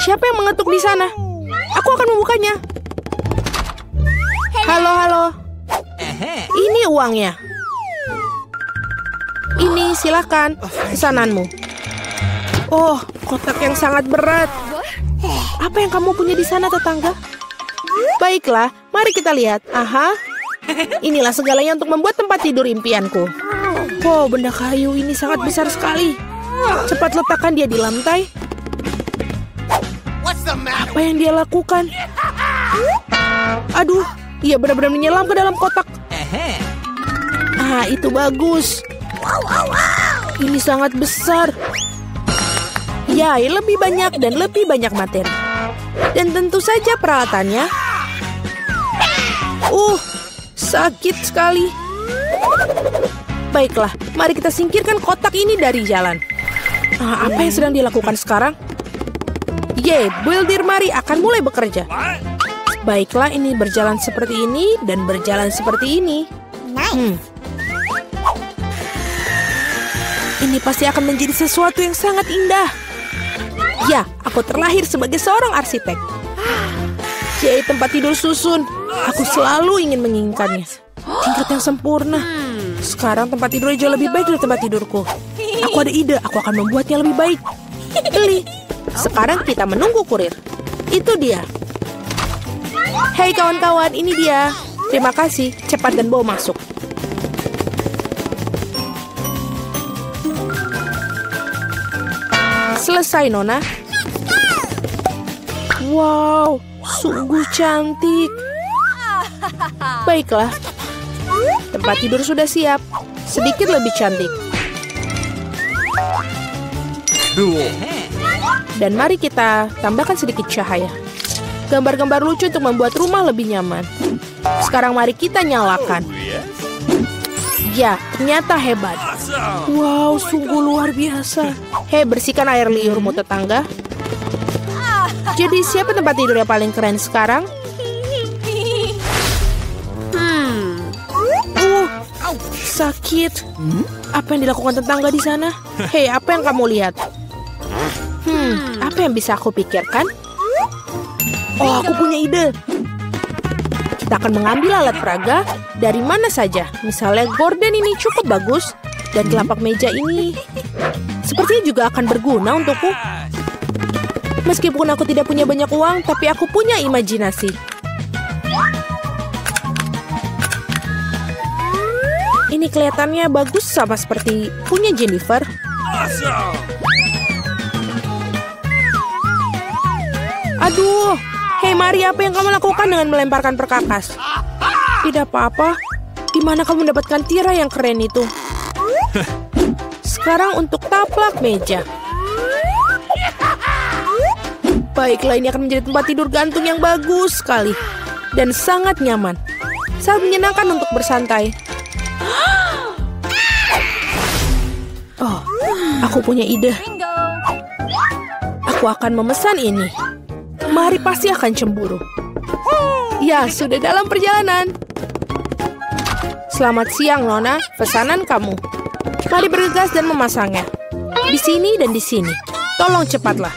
Siapa yang mengetuk di sana? Aku akan membukanya. Halo, halo. Ini uangnya. Ini silakan pesananmu. Oh, kotak yang sangat berat. Apa yang kamu punya di sana, tetangga? Baiklah, mari kita lihat. Aha, inilah segalanya untuk membuat tempat tidur impianku. Oh, benda kayu ini sangat besar sekali. Cepat letakkan dia di lantai. Apa yang dia lakukan? Aduh, ia benar-benar menyelam ke dalam kotak. Ah, itu bagus. Ini sangat besar. Ya, lebih banyak dan lebih banyak materi. Dan tentu saja peralatannya. Sakit sekali. Baiklah, mari kita singkirkan kotak ini dari jalan. Apa yang sedang dilakukan sekarang? Builder Mari akan mulai bekerja. Baiklah, ini berjalan seperti ini dan berjalan seperti ini. Ini pasti akan menjadi sesuatu yang sangat indah. Ya, aku terlahir sebagai seorang arsitek. Tempat tidur susun. Aku selalu ingin menginginkannya. Tingkat yang sempurna. Sekarang tempat tidurnya jauh lebih baik dari tempat tidurku. Aku ada ide, aku akan membuatnya lebih baik. Beli. Sekarang kita menunggu kurir. Itu dia. Hei kawan-kawan, ini dia. Terima kasih, cepat dan bawa masuk. Selesai, Nona. Wow, sungguh cantik. Baiklah, tempat tidur sudah siap. Sedikit lebih cantik. Dan mari kita tambahkan sedikit cahaya. Gambar-gambar lucu untuk membuat rumah lebih nyaman. Sekarang mari kita nyalakan. Ya, ternyata hebat. Wow, sungguh luar biasa. Hei, bersihkan air liurmu, tetangga. Jadi siapa tempat tidur yang paling keren sekarang? Sakit. Apa yang dilakukan tetangga di sana? Hei, apa yang kamu lihat? Apa yang bisa aku pikirkan? Oh, aku punya ide. Kita akan mengambil alat peraga dari mana saja. Misalnya gorden ini cukup bagus. Dan telapak meja ini sepertinya juga akan berguna untukku. Meskipun aku tidak punya banyak uang, tapi aku punya imajinasi. Ini kelihatannya bagus sama seperti punya Jennifer. Aduh, hei Mari, apa yang kamu lakukan dengan melemparkan perkakas? Tidak apa-apa. Di mana kamu mendapatkan tirai yang keren itu? Sekarang untuk taplak meja. Baiklah, ini akan menjadi tempat tidur gantung yang bagus sekali. Dan sangat nyaman. Sangat menyenangkan untuk bersantai. Oh, aku punya ide. Aku akan memesan ini. Mari pasti akan cemburu. Ya, sudah dalam perjalanan. Selamat siang, Nona. Pesanan kamu. Mari bergegas dan memasangnya. Di sini dan di sini. Tolong cepatlah.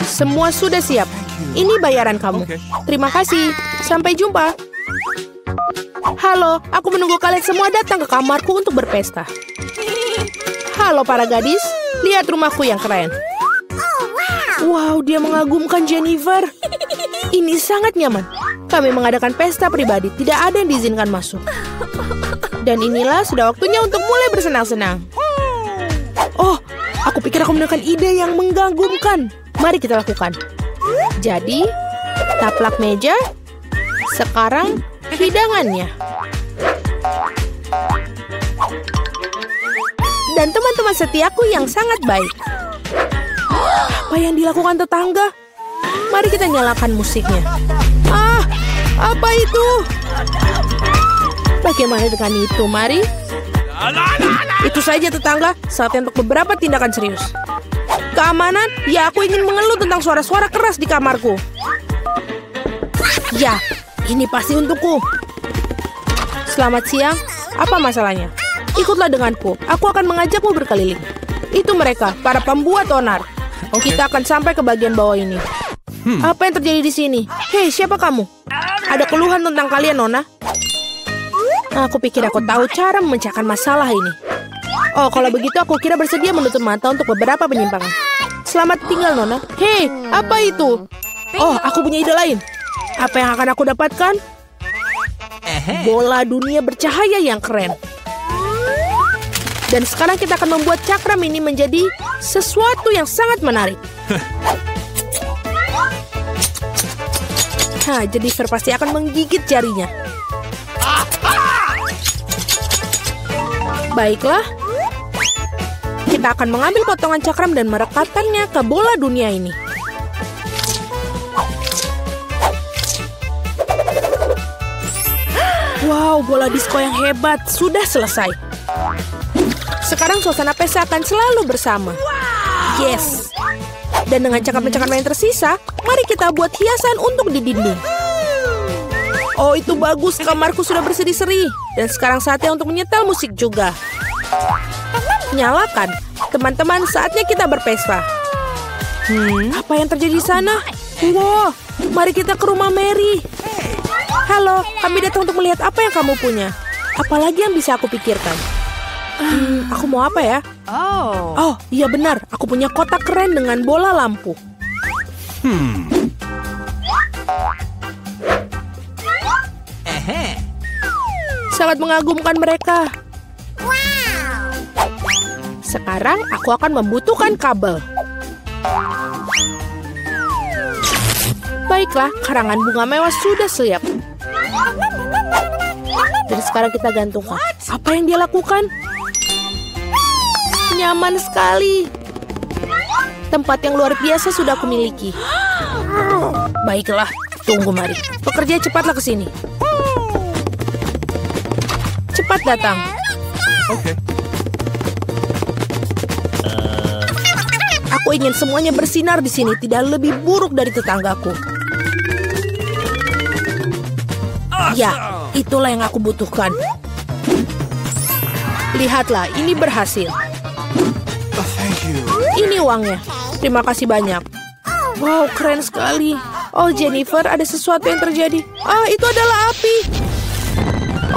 Semua sudah siap. Ini bayaran kamu. Terima kasih. Sampai jumpa. Halo, aku menunggu kalian semua datang ke kamarku untuk berpesta. Halo para gadis, lihat rumahku yang keren. Wow, dia mengagumkan Jennifer. Ini sangat nyaman. Kami mengadakan pesta pribadi, tidak ada yang diizinkan masuk. Dan inilah sudah waktunya untuk mulai bersenang-senang. Oh, aku pikir aku menemukan ide yang mengagumkan. Mari kita lakukan. Jadi, taplak meja. Sekarang, hidangannya. Dan teman-teman setiaku yang sangat baik. Apa yang dilakukan tetangga? Mari kita nyalakan musiknya. Apa itu? Bagaimana dengan itu, Mari? Itu saja tetangga, saatnya untuk beberapa tindakan serius. Keamanan? Ya, aku ingin mengeluh tentang suara-suara keras di kamarku. Ya, ini pasti untukku. Selamat siang. Apa masalahnya? Ikutlah denganku. Aku akan mengajakmu berkeliling. Itu mereka, para pembuat onar. Kita akan sampai ke bagian bawah ini. Apa yang terjadi di sini? Hei, siapa kamu? Ada keluhan tentang kalian, Nona? Aku pikir aku tahu cara memecahkan masalah ini. Oh, kalau begitu aku kira bersedia menutup mata untuk beberapa penyimpangan. Selamat tinggal, Nona. Hei, apa itu? Oh, aku punya ide lain. Apa yang akan aku dapatkan? Bola dunia bercahaya yang keren. Dan sekarang kita akan membuat cakram ini menjadi sesuatu yang sangat menarik. Jennifer pasti akan menggigit jarinya. Baiklah. Kita akan mengambil potongan cakram dan merekatkannya ke bola dunia ini. Wow, bola disko yang hebat. Sudah selesai. Sekarang suasana pesta akan selalu bersama. Yes. Dan dengan cakram-cakram yang tersisa, mari kita buat hiasan untuk di dinding. Oh, itu bagus. Kamarku sudah berseri-seri. Dan sekarang saatnya untuk menyetel musik juga. Nyalakan. Teman-teman, saatnya kita berpesta. Apa yang terjadi di sana? Wow, mari kita ke rumah Mary. Halo, kami datang untuk melihat apa yang kamu punya. Apalagi yang bisa aku pikirkan? Aku mau apa ya? Oh, iya benar. Aku punya kotak keren dengan bola lampu. Sangat mengagumkan mereka. Sekarang aku akan membutuhkan kabel. Baiklah, karangan bunga mewah sudah siap. Jadi sekarang kita gantungkan. Apa yang dia lakukan? Nyaman sekali. Tempat yang luar biasa sudah aku miliki. Baiklah, tunggu mari. Pekerja cepatlah ke sini. Cepat datang. Oke. Aku ingin semuanya bersinar di sini, tidak lebih buruk dari tetanggaku. Ya, itulah yang aku butuhkan. Lihatlah, ini berhasil. Thank you. Ini uangnya. Terima kasih banyak. Wow, keren sekali. Oh, Jennifer, ada sesuatu yang terjadi. Itu adalah api.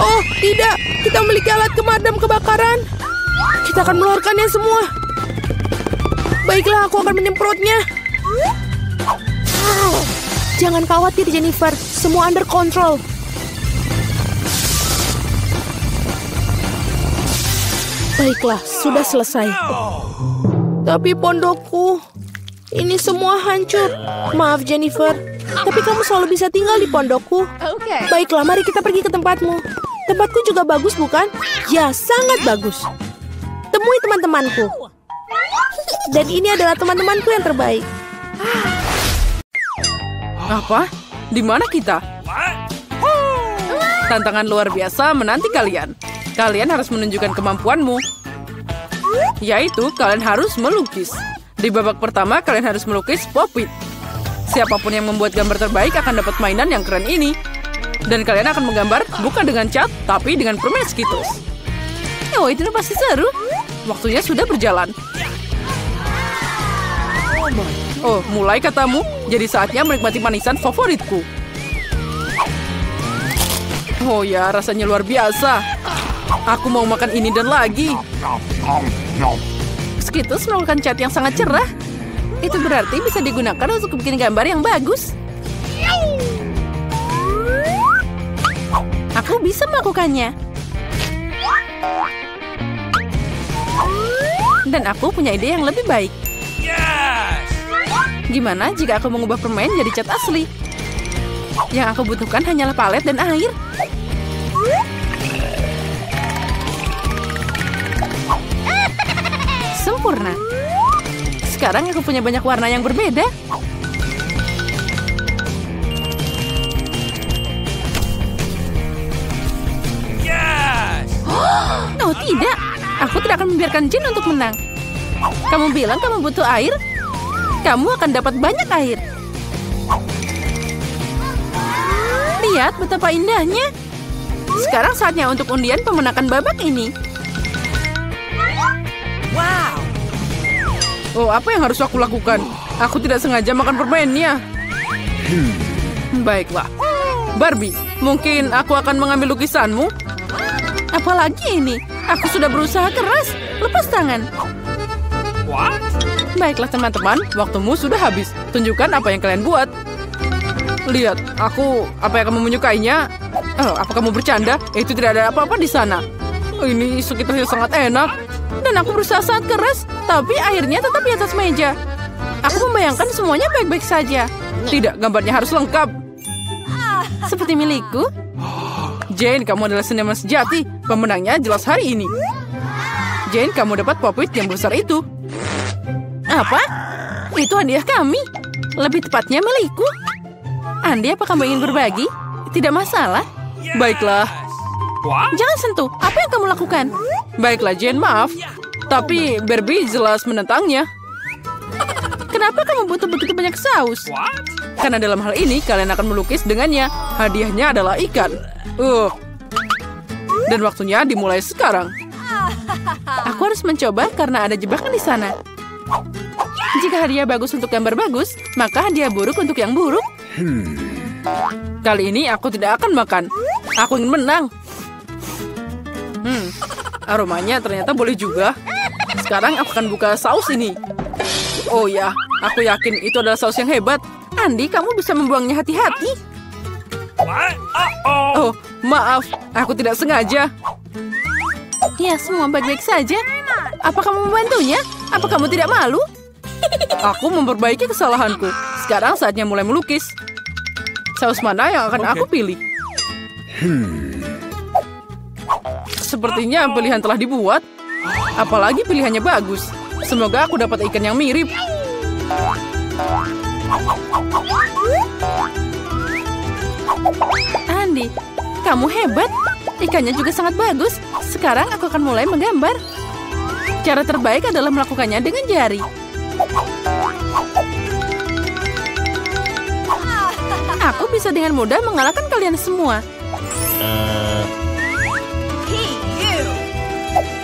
Oh, tidak. Kita memiliki alat pemadam kebakaran. Kita akan mengeluarkannya semua. Baiklah, aku akan menyemprotnya. Jangan khawatir, Jennifer. Semua under control. Baiklah, sudah selesai. Tapi pondokku, ini semua hancur. Maaf, Jennifer. Tapi kamu selalu bisa tinggal di pondokku. Baiklah, mari kita pergi ke tempatmu. Tempatku juga bagus, bukan? Ya, sangat bagus. Temui teman-temanku. Dan ini adalah teman-temanku yang terbaik. Apa? Di mana kita? Tantangan luar biasa menanti kalian. Kalian harus menunjukkan kemampuanmu. Yaitu, kalian harus melukis. Di babak pertama, kalian harus melukis Pop-It. Siapapun yang membuat gambar terbaik akan dapat mainan yang keren ini. Dan kalian akan menggambar bukan dengan cat, tapi dengan permen Skittles. Oh, itu pasti seru. Waktunya sudah berjalan. Oh, mulai katamu. Jadi saatnya menikmati manisan favoritku. Oh ya, rasanya luar biasa. Aku mau makan ini dan lagi. Skittles merupakan cat yang sangat cerah. Itu berarti bisa digunakan untuk bikin gambar yang bagus. Aku bisa melakukannya. Dan aku punya ide yang lebih baik. Gimana jika aku mengubah permen jadi cat asli? Yang aku butuhkan hanyalah palet dan air. Sempurna. Sekarang aku punya banyak warna yang berbeda. Oh tidak, aku tidak akan membiarkan Jin untuk menang. Kamu bilang kamu butuh air? Kamu akan dapat banyak air. Lihat betapa indahnya. Sekarang saatnya untuk undian pemenangkan babak ini. Wow. Oh, apa yang harus aku lakukan? Aku tidak sengaja makan permennya. Baiklah. Barbie, mungkin aku akan mengambil lukisanmu? Apalagi ini? Aku sudah berusaha keras. Lepas tangan. Baiklah teman-teman, waktumu sudah habis. Tunjukkan apa yang kalian buat. Lihat, apa yang kamu menyukainya? Apa kamu bercanda? Itu tidak ada apa-apa di sana. Ini sekitarnya sangat enak. Dan aku berusaha sangat keras, tapi akhirnya tetap di atas meja. Aku membayangkan semuanya baik-baik saja. Tidak, gambarnya harus lengkap. Seperti milikku. Jane, kamu adalah seniman sejati. Pemenangnya jelas hari ini. Jane, kamu dapat Pop-It yang besar itu. Apa? Itu hadiah kami. Lebih tepatnya milikku. Andi, apa kamu ingin berbagi? Tidak masalah. Baiklah. Jangan sentuh. Apa yang kamu lakukan? Baiklah, Jane, maaf. Tapi Barbie jelas menentangnya. Kenapa kamu butuh begitu banyak saus? Karena dalam hal ini kalian akan melukis dengannya. Hadiahnya adalah ikan. Dan waktunya dimulai sekarang. Aku harus mencoba karena ada jebakan di sana. Jika hadiah bagus untuk gambar bagus, maka hadiah buruk untuk yang buruk. Kali ini aku tidak akan makan. Aku ingin menang. Aromanya ternyata boleh juga. Sekarang aku akan buka saus ini. Oh ya, aku yakin itu adalah saus yang hebat. Andi, kamu bisa membuangnya hati-hati. Oh, maaf. Aku tidak sengaja. Ya, semua baik-baik saja. Apa kamu membantunya? Apa kamu tidak malu? Aku memperbaiki kesalahanku. Sekarang saatnya mulai melukis. Saus mana yang akan aku pilih? Sepertinya pilihan telah dibuat. Apalagi pilihannya bagus. Semoga aku dapat ikan yang mirip. Andi, kamu hebat. Ikannya juga sangat bagus. Sekarang aku akan mulai menggambar. Cara terbaik adalah melakukannya dengan jari. Aku bisa dengan mudah mengalahkan kalian semua.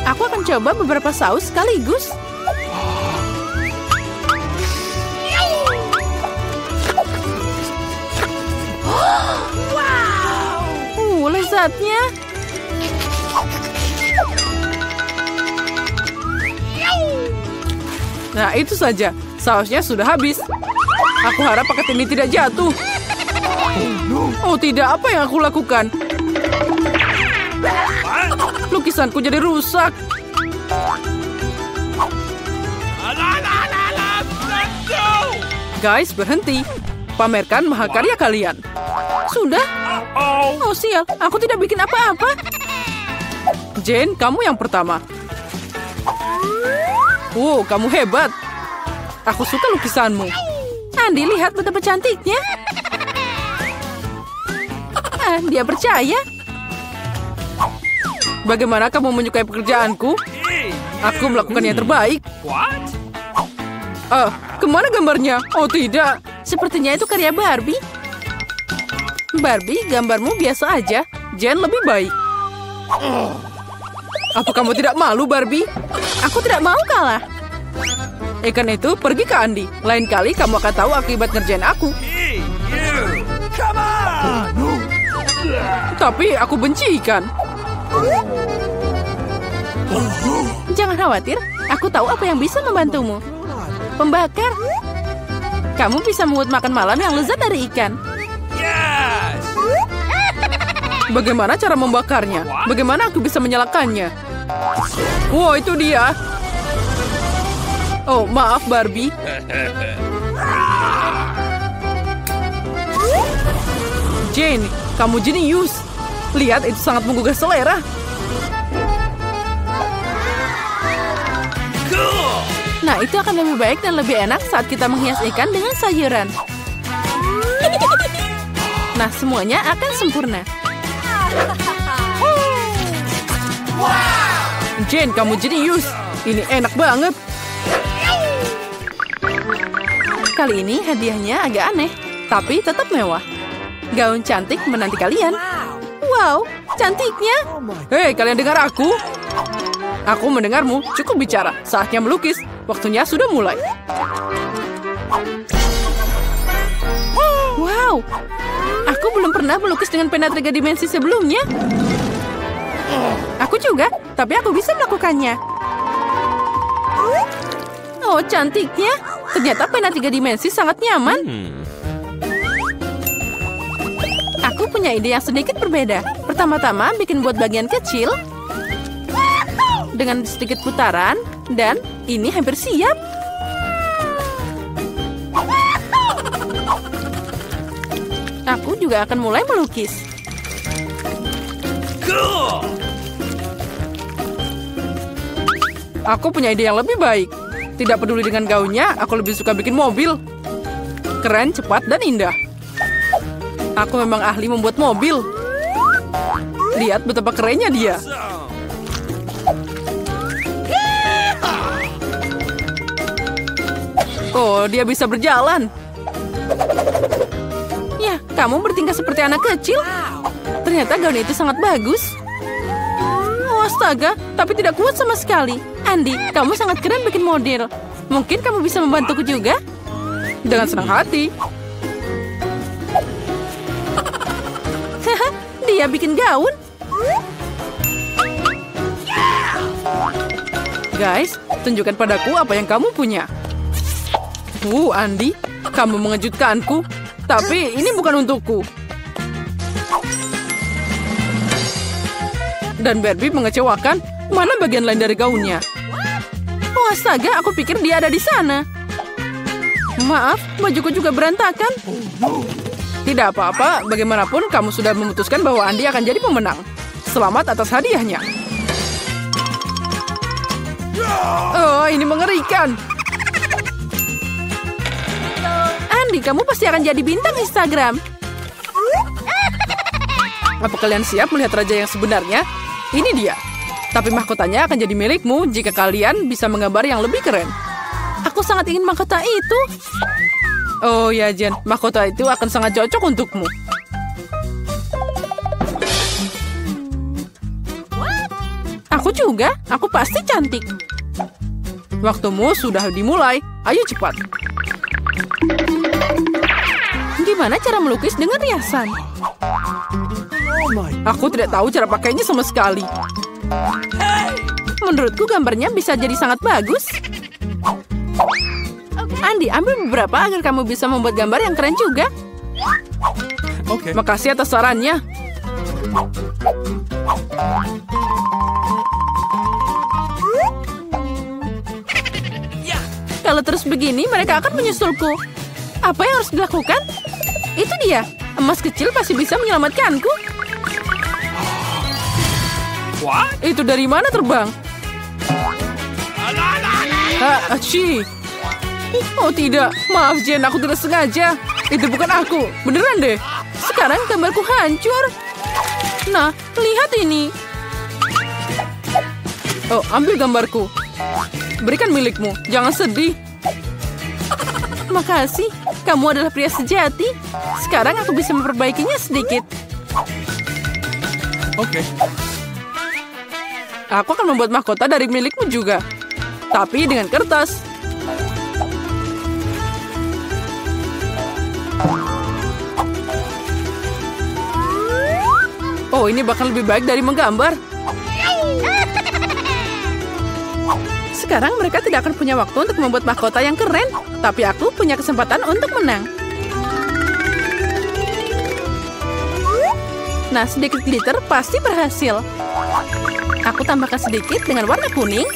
Aku akan coba beberapa saus sekaligus. Lezatnya. Nah, itu saja. Sausnya sudah habis. Aku harap paket ini tidak jatuh. Oh tidak, apa yang aku lakukan? Lukisanku jadi rusak. Guys, berhenti. Pamerkan mahakarya kalian. Sudah? Oh sial, aku tidak bikin apa-apa. Jane, kamu yang pertama. Wow, kamu hebat. Aku suka lukisanmu. Andi, lihat betapa cantiknya. Dia percaya. Bagaimana kamu menyukai pekerjaanku? Aku melakukan yang terbaik. Kemana gambarnya? Oh tidak. Sepertinya itu karya Barbie. Barbie, gambarmu biasa aja. Jane lebih baik. Apa kamu tidak malu, Barbie? Aku tidak mau kalah. Ikan itu pergi ke Andi. Lain kali kamu akan tahu akibat ngerjain aku. Tapi aku benci ikan. Jangan khawatir, aku tahu apa yang bisa membantumu. Pembakar. Kamu bisa membuat makan malam yang lezat dari ikan. Bagaimana cara membakarnya? Bagaimana aku bisa menyalakannya? Wow, itu dia. Oh, maaf Barbie. Jane, kamu jenius. Lihat, itu sangat menggugah selera. Nah, itu akan lebih baik dan lebih enak saat kita menghias ikan dengan sayuran. Nah, semuanya akan sempurna. Jane, kamu jenius. Ini enak banget. Kali ini hadiahnya agak aneh, tapi tetap mewah. Gaun cantik menanti kalian. Wow, cantiknya. Hei, kalian dengar aku? Aku mendengarmu. Cukup bicara. Saatnya melukis. Waktunya sudah mulai. Wow. Aku belum pernah melukis dengan pena 3 dimensi sebelumnya. Aku juga, tapi aku bisa melakukannya. Oh, cantiknya. Ternyata pena 3 dimensi sangat nyaman. Aku punya ide yang sedikit berbeda. Pertama-tama bikin buat bagian kecil. Dengan sedikit putaran. Dan ini hampir siap. Aku juga akan mulai melukis. Aku punya ide yang lebih baik. Tidak peduli dengan gaunnya, aku lebih suka bikin mobil. Keren, cepat, dan indah. Aku memang ahli membuat mobil. Lihat betapa kerennya dia. Oh, dia bisa berjalan. Ya, kamu bertingkah seperti anak kecil. Ternyata gaun itu sangat bagus. Oh, astaga, tapi tidak kuat sama sekali. Andy, kamu sangat keren bikin model. Mungkin kamu bisa membantuku juga? Dengan senang hati. Dia bikin gaun. Guys, tunjukkan padaku apa yang kamu punya. Andy, kamu mengejutkanku. Tapi ini bukan untukku. Dan Barbie mengecewakan. Mana bagian lain dari gaunnya? Oh, astaga, aku pikir dia ada di sana. Maaf, bajuku juga berantakan. Tidak apa-apa, bagaimanapun kamu sudah memutuskan bahwa Andy akan jadi pemenang. Selamat atas hadiahnya. Oh, ini mengerikan. Andy, kamu pasti akan jadi bintang Instagram. Apa kalian siap melihat raja yang sebenarnya? Ini dia. Tapi mahkotanya akan jadi milikmu jika kalian bisa menggambar yang lebih keren. Aku sangat ingin mahkota itu. Oh ya, Jen. Mahkota itu akan sangat cocok untukmu. Aku juga. Aku pasti cantik. Waktumu sudah dimulai. Ayo cepat. Gimana cara melukis dengan riasan? Aku tidak tahu cara pakainya sama sekali. Menurutku gambarnya bisa jadi sangat bagus. Andy, ambil beberapa agar kamu bisa membuat gambar yang keren juga. Okay. Makasih atas sarannya. Kalau terus begini, mereka akan menyusulku. Apa yang harus dilakukan? Itu dia. Emas kecil pasti bisa menyelamatkanku. What? Itu dari mana terbang? Aci. Oh tidak, maaf Jen, aku tidak sengaja. Itu bukan aku, beneran deh. Sekarang gambarku hancur. Nah, lihat ini. Oh, ambil gambarku. Berikan milikmu, jangan sedih. Makasih, kamu adalah pria sejati. Sekarang aku bisa memperbaikinya sedikit. Oke. Aku akan membuat mahkota dari milikmu juga. Tapi dengan kertas. Oh, ini bakal lebih baik dari menggambar. Sekarang mereka tidak akan punya waktu untuk membuat mahkota yang keren. Tapi aku punya kesempatan untuk menang. Nah, sedikit glitter pasti berhasil. Aku tambahkan sedikit dengan warna kuning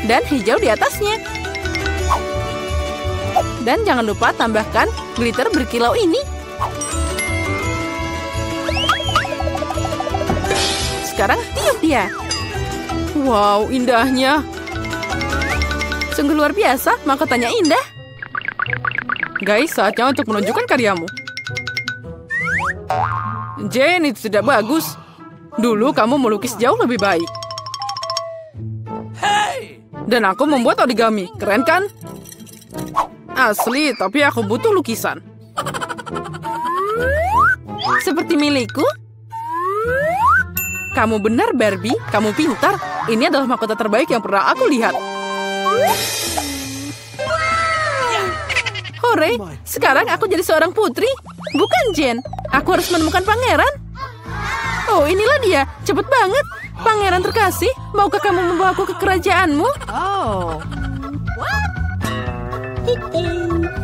dan hijau di atasnya. Dan jangan lupa tambahkan glitter berkilau ini. Sekarang tiup dia. Wow, indahnya. Sungguh luar biasa, mahkotanya indah. Guys, saatnya untuk menunjukkan karyamu. Jane, itu tidak bagus. Dulu kamu melukis jauh lebih baik. Dan aku membuat origami, keren kan? Asli, tapi aku butuh lukisan. Seperti milikku? Kamu benar, Barbie. Kamu pintar. Ini adalah mahkota terbaik yang pernah aku lihat. Hore, sekarang aku jadi seorang putri. Bukan Jen. Aku harus menemukan pangeran. Oh, inilah dia. Cepet banget. Pangeran terkasih, maukah kamu membawaku ke kerajaanmu?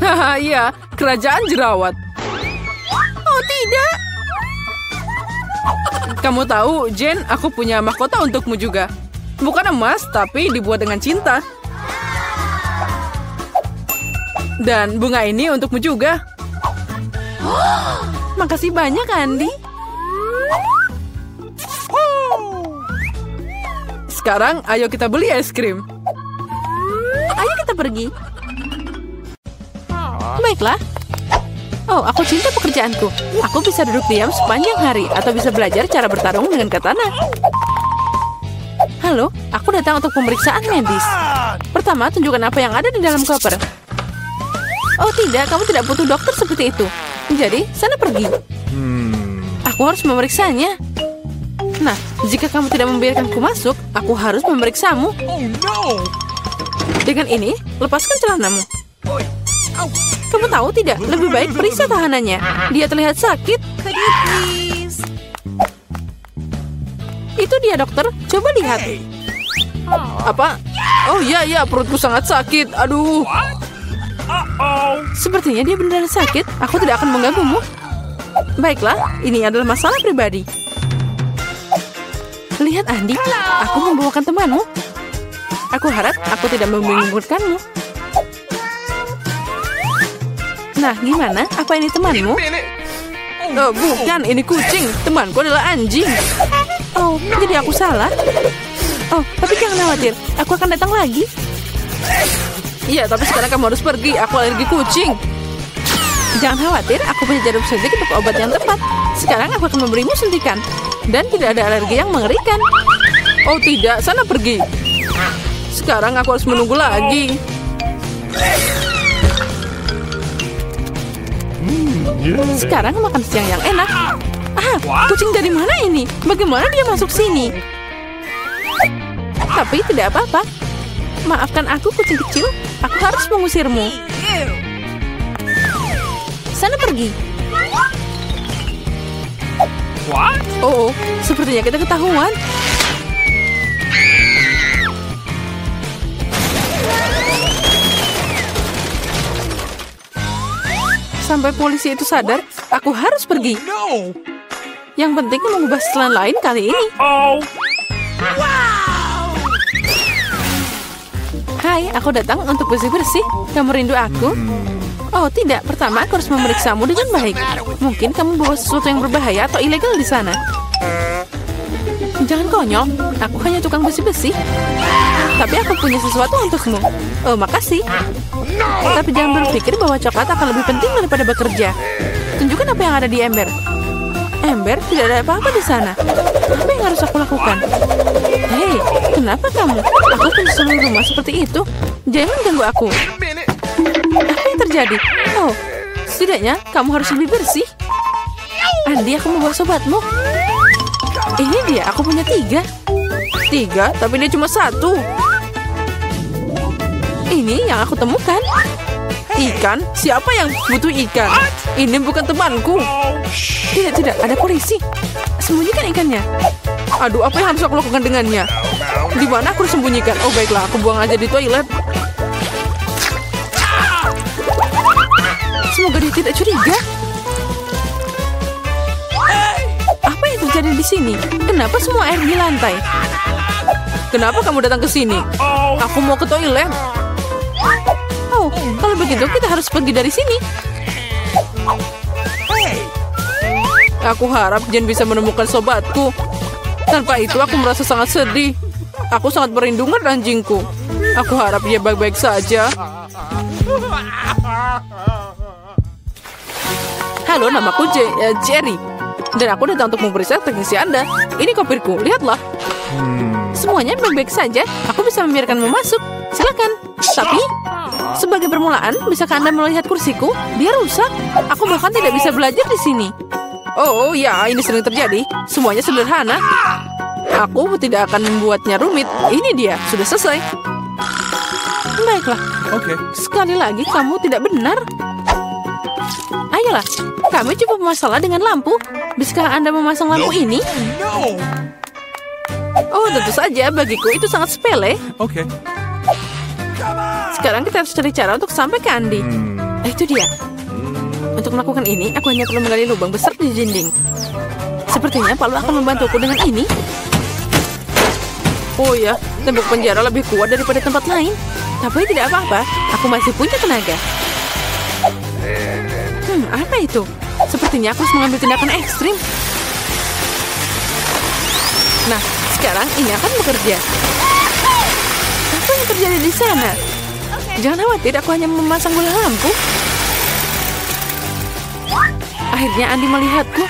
Haha, iya. Kerajaan jerawat. Oh, tidak. Kamu tahu, Jen, aku punya mahkota untukmu juga. Bukan emas, tapi dibuat dengan cinta. Dan bunga ini untukmu juga. Makasih banyak, Andi. Sekarang, ayo kita beli es krim. Ayo kita pergi. Baiklah. Oh, aku cinta pekerjaanku. Aku bisa duduk diam sepanjang hari atau bisa belajar cara bertarung dengan katana. Halo, aku datang untuk pemeriksaan medis. Pertama, tunjukkan apa yang ada di dalam koper. Oh tidak, kamu tidak butuh dokter seperti itu. Jadi, sana pergi. Aku harus memeriksanya. Nah, jika kamu tidak membiarkanku masuk, aku harus memeriksamu. Dengan ini, lepaskan celanamu. Kamu tahu tidak? Lebih baik periksa tahanannya. Dia terlihat sakit. Itu dia, dokter. Coba lihat. Apa? Oh iya, perutku sangat sakit. Aduh. Sepertinya dia benar-benar sakit. Aku tidak akan mengganggumu. Baiklah, ini adalah masalah pribadi. Lihat, Andi. Aku membawakan temanmu. Aku harap aku tidak membingungkanmu. Nah, gimana? Apa ini temanmu? Oh, bukan. Ini kucing. Temanku adalah anjing. Oh, jadi aku salah. Oh, tapi jangan khawatir. Aku akan datang lagi. Iya, tapi sekarang kamu harus pergi. Aku alergi kucing. Jangan khawatir. Aku punya jarum suntik untuk obat yang tepat. Sekarang aku akan memberimu suntikan. Dan tidak ada alergi yang mengerikan. Oh, tidak. Sana pergi. Sekarang aku harus menunggu lagi. Sekarang makan siang yang enak. Kucing dari mana ini? Bagaimana dia masuk sini? Tapi tidak apa-apa. Maafkan aku, kucing kecil. Aku harus mengusirmu. Sana pergi. Oh, sepertinya kita ketahuan. Sampai polisi itu sadar, aku harus pergi. Yang penting mengubah setelan lain kali ini. Hai, aku datang untuk bersih-bersih. Kamu rindu aku? Oh tidak, pertama aku harus memeriksamu dengan baik. Mungkin kamu bawa sesuatu yang berbahaya atau ilegal di sana. Jangan konyol, aku hanya tukang bersih-bersih. Tapi aku punya sesuatu untukmu. Oh, makasih. Tapi jangan berpikir bahwa coklat akan lebih penting daripada bekerja. Tunjukkan apa yang ada di ember. Ember, tidak ada apa-apa di sana. Apa yang harus aku lakukan? Hei, kenapa kamu? Aku punya seluruh rumah seperti itu. Jangan ganggu aku. Apa yang terjadi? Oh, setidaknya kamu harus lebih bersih. Andi, aku membawa sobatmu. Ini dia, aku punya 3. 3, tapi dia cuma 1. Ini yang aku temukan. Ikan? Siapa yang butuh ikan? Ini bukan temanku. Tidak, ada polisi. Sembunyikan ikannya. Aduh, apa yang harus aku lakukan dengannya? Di mana aku harus sembunyikan? Oh, baiklah, aku buang aja di toilet. Semoga dia tidak curiga. Apa yang terjadi di sini? Kenapa semua air di lantai? Kenapa kamu datang ke sini? Aku mau ke toilet. Oh, kalau begitu kita harus pergi dari sini. Aku harap Jen bisa menemukan sobatku. Tanpa itu aku merasa sangat sedih. Aku sangat merindukan anjingku. Aku harap dia baik-baik saja. Halo, namaku Jerry. Dan aku datang untuk memeriksa teknisi Anda. Ini kopirku, lihatlah. Semuanya baik-baik saja. Aku bisa membiarkanmu masuk. Silakan. Tapi, sebagai permulaan, bisakah Anda melihat kursiku? Dia rusak. Aku bahkan tidak bisa belajar di sini. Oh ya, ini sering terjadi. Semuanya sederhana. Aku tidak akan membuatnya rumit. Ini dia, sudah selesai. Baiklah, Okay. sekali lagi kamu tidak benar. Ayolah, kami cukup masalah dengan lampu. Bisakah Anda memasang lampu ini? No. Oh, tentu saja, bagiku itu sangat sepele. Okay. Sekarang kita harus cari cara untuk sampai ke Andi. Itu dia. Untuk melakukan ini, aku hanya perlu menggali lubang besar di dinding. Sepertinya Palu akan membantuku dengan ini. Oh ya, tembok penjara lebih kuat daripada tempat lain. Tapi tidak apa-apa, aku masih punya tenaga. Apa itu? Sepertinya aku harus mengambil tindakan ekstrim. Nah, sekarang ini akan bekerja. Apa yang terjadi di sana? Jangan khawatir, aku hanya memasang bola lampu. Akhirnya Andi melihatku.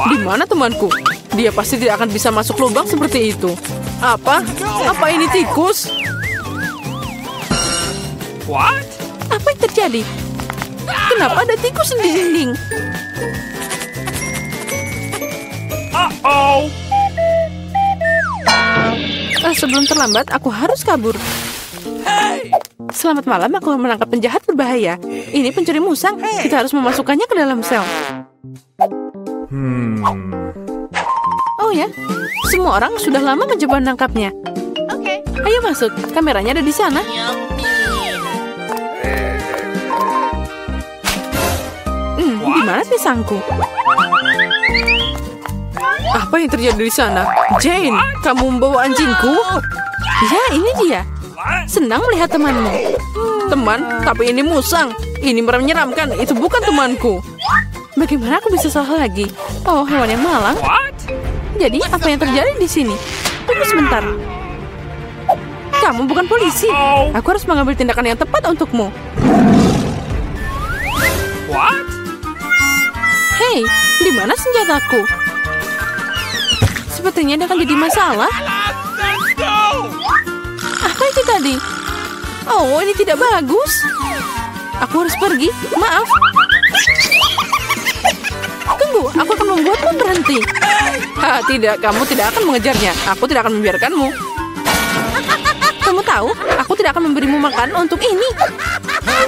Di mana temanku? Dia pasti tidak akan bisa masuk lubang seperti itu. Apa? Apa ini tikus? What? Apa yang terjadi? Kenapa ada tikus di dinding? Uh-oh. Sebelum terlambat, aku harus kabur. Selamat malam, aku menangkap penjahat berbahaya. Ini pencuri musang. Kita harus memasukkannya ke dalam sel. Oh ya, semua orang sudah lama mencoba menangkapnya. Ayo masuk, kameranya ada di sana. Di mana pisangku? Apa yang terjadi di sana? Jane, kamu membawa anjingku? Ya, ini dia. Senang melihat temanmu. Teman, tapi ini musang. Ini menyeramkan, itu bukan temanku. Bagaimana aku bisa salah lagi? Oh, hewan yang malang. What? Jadi, apa yang terjadi di sini? Tunggu sebentar. Kamu bukan polisi. Aku harus mengambil tindakan yang tepat untukmu. What? Hei, di mana senjataku? Sepertinya dia akan jadi masalah. Let's go. Apa itu tadi? Oh, ini tidak bagus. Aku harus pergi. Maaf. Tunggu, aku akan membuatmu berhenti. Tidak, kamu tidak akan mengejarnya. Aku tidak akan membiarkanmu. Kamu tahu, aku tidak akan memberimu makan untuk ini.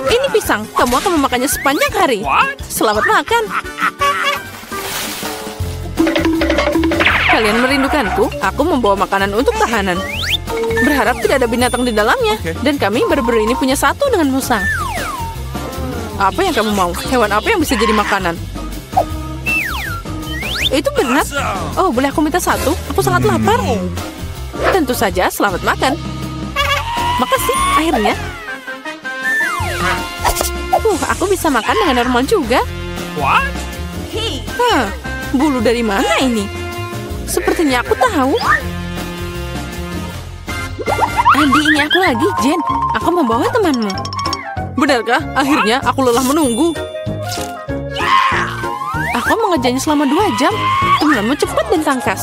Ini pisang, kamu akan memakannya sepanjang hari. What? Selamat makan. Kalian merindukanku, aku membawa makanan untuk tahanan. Berharap tidak ada binatang di dalamnya. Dan kami baru-baru ini punya satu dengan musang. Apa yang kamu mau? Hewan apa yang bisa jadi makanan? Itu benar. Oh, boleh aku minta satu? Aku sangat lapar. Tentu saja, selamat makan. Makasih, akhirnya. Aku bisa makan dengan normal juga. What? Bulu dari mana ini? Sepertinya aku tahu. Andi, ini aku lagi, Jen. Aku membawa temanmu. Benarkah? Akhirnya aku lelah menunggu. Aku mengejarnya selama 2 jam. Temanmu cepat dan tangkas.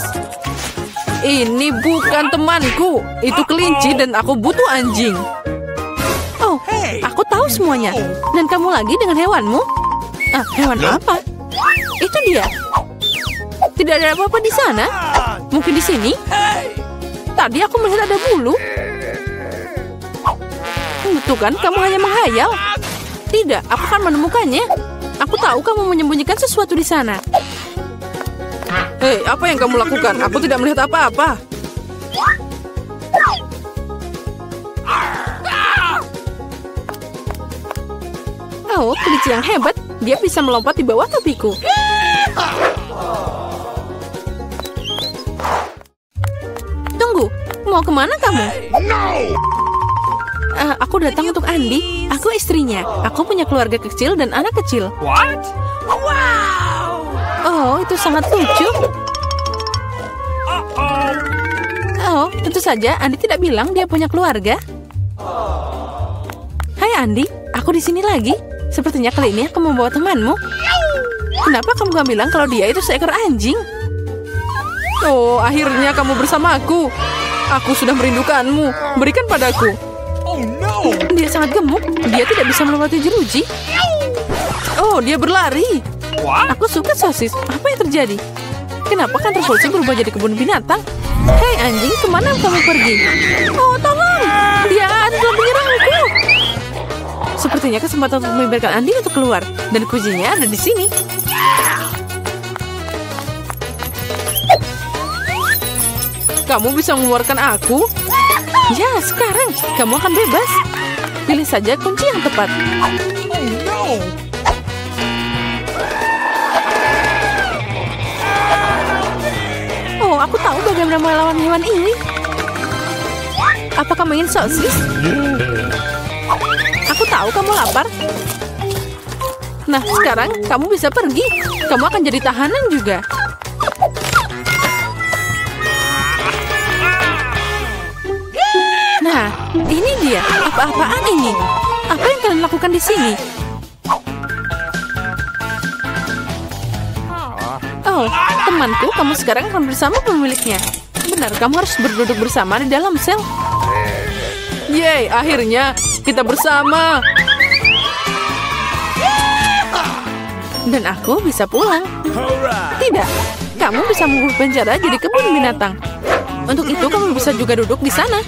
Ini bukan temanku. Itu kelinci dan aku butuh anjing. Oh, aku tahu semuanya. Dan kamu lagi dengan hewanmu? Hewan apa? Itu dia. Tidak ada apa-apa di sana. Mungkin di sini. Tadi aku melihat ada bulu. Tuh kan, kamu hanya menghayal. Tidak, aku akan menemukannya. Aku tahu kamu menyembunyikan sesuatu di sana. Hei, apa yang kamu lakukan? Aku tidak melihat apa-apa. Oh, kelinci yang hebat. Dia bisa melompat di bawah topiku. Tunggu, mau kemana kamu? Aku datang untuk Andi. Aku istrinya. Aku punya keluarga kecil dan anak kecil. What? Wow! Oh, itu sangat lucu. Oh, tentu saja Andi tidak bilang dia punya keluarga. Hai Andi, aku di sini lagi. Sepertinya kali ini aku membawa temanmu. Kenapa kamu gak bilang kalau dia itu seekor anjing? Oh, akhirnya kamu bersamaku. Aku sudah merindukanmu. Berikan padaku. Oh no! Dia sangat gemuk. Dia tidak bisa melewati jeruji. Oh, dia berlari. What? Aku suka sosis. Apa yang terjadi? Kenapa kantor polisi berubah jadi kebun binatang? Hei anjing, kemana kamu pergi? Oh, tolong! Dia telah menyerangku. Sepertinya kesempatan untuk membiarkan Andi untuk keluar. Dan kuncinya ada di sini. Kamu bisa mengeluarkan aku? Ya, sekarang kamu akan bebas. Pilih saja kunci yang tepat. Oh, aku tahu bagaimana melawan hewan ini. Apa kamu ingin sosis? Aku tahu kamu lapar. Nah, sekarang kamu bisa pergi. Kamu akan jadi tahanan juga. Nah, ini dia. Apa-apaan ini? Apa yang kalian lakukan di sini? Oh, temanku, kamu sekarang akan bersama pemiliknya. Benar, kamu harus berduduk bersama di dalam sel. Yeay, akhirnya kita bersama. Dan aku bisa pulang. Tidak, kamu bisa mengubah penjara jadi kebun binatang. Untuk itu, kamu bisa juga duduk di sana.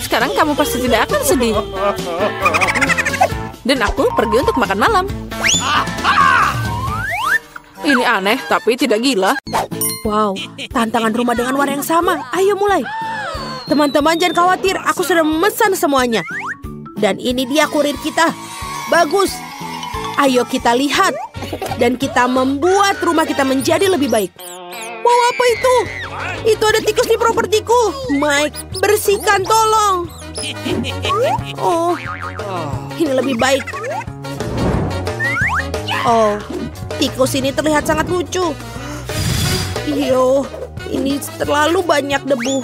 Sekarang kamu pasti tidak akan sedih. Dan aku pergi untuk makan malam. Ini aneh, tapi tidak gila. Wow, tantangan rumah dengan warna yang sama. Ayo mulai. Teman-teman jangan khawatir, aku sudah memesan semuanya. Dan ini dia kurir kita. Bagus. Ayo kita lihat. Dan kita membuat rumah kita menjadi lebih baik. Wow, apa itu? Itu ada tikus di propertiku. Mike, bersihkan tolong. Oh, ini lebih baik. Oh, tikus ini terlihat sangat lucu. Iyo, ini terlalu banyak debu.